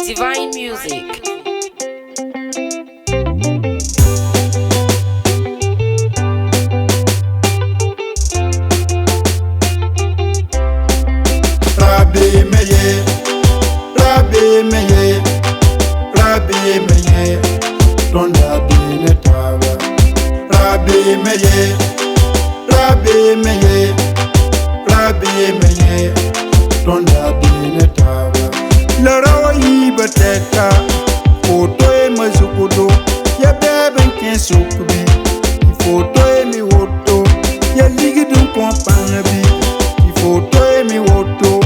Divine music. Rabbi meye, Rabbi meye, Rabbi meye, tonda bine tawa. Rabbi meye, Rabbi meye, Rabbi meye, tonda bine tawa. La rawa yiba teka, foto e mazukudo, ya beben ken sukubi. Foto e mi woto, ya ligidun kompanya bi. Foto e mi woto,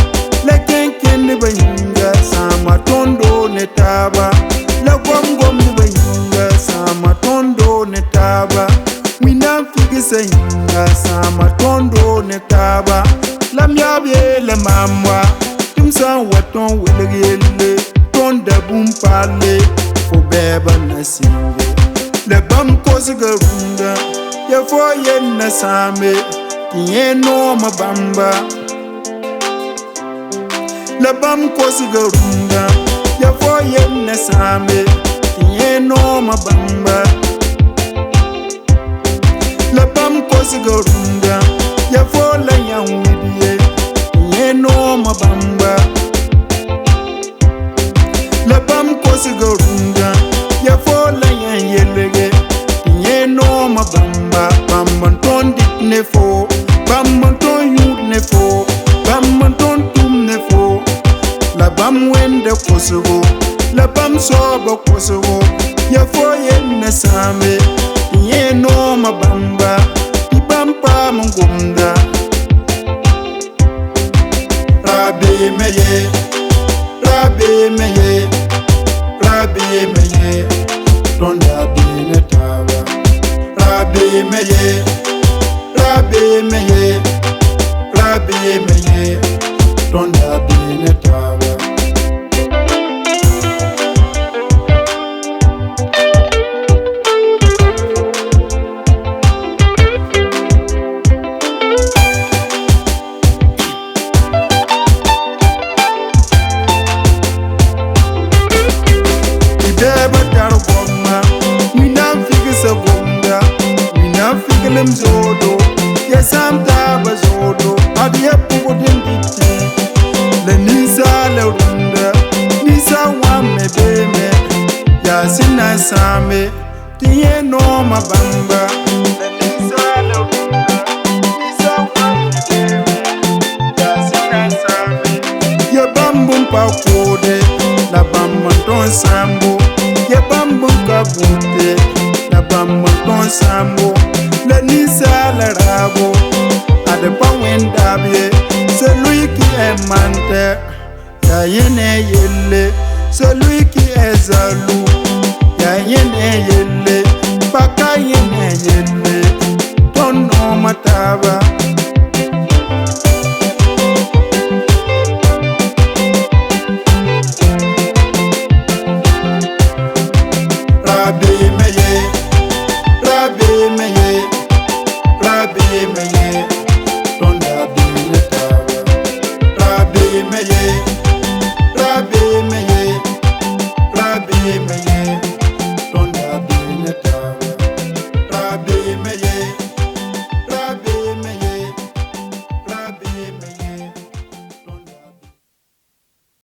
la kenken ni bayinga sama tondo ne taba. La gom ni bayinga sama tondo ne taba. Winam figi sayinga sama tondo ne taba. La miabye la mamwa, timsan waton welegele, tonda bumpale, fo beba na singe. Le bam kosiga runda, ya fo yen na same. Tiye no mabamba, la bam kosiga runda, ya fo yen na same. Tiye no mabamba, la bam kosiga runda, ya fo la yang widiye. Tiye no mabamba, la bam kosiga runda, ya fo la yang yelege. Tiye no mabamba, bam ton dik ne fo. Bam ton yud ne fo, bam ton tum ne fo. La bam wende kosogo, la bam soba kosogo. Ya fo yen ne same, ye no mabamba. Di bam pa mungumda. Rabbi meye, Rabbi meye, Rabbi meye, tonda bine tawa. Rabbi meye, Rabbi meye, Rabbi meye, tonda bine tawa. Ideba dar gomma, minam figisa gomda, minam figilim zodo. Ya samta bazodo, adiye pudin diti. Le nisa le runda, nisa wame beme. Ya sina same, tiye no mabamba. Le nisa le runda, nisa wame beme. Ya sina same, ya bambum pa kode, la bambum ton sambo. Ya bambum kabute, la bambum ton sambo. Le nisa le rabo, ade pa wendabye. Celui qui est menteur, ya yene yelle. Celui qui est jaloux, ya yene yelle. Baka yene yelle, ton nom mataba.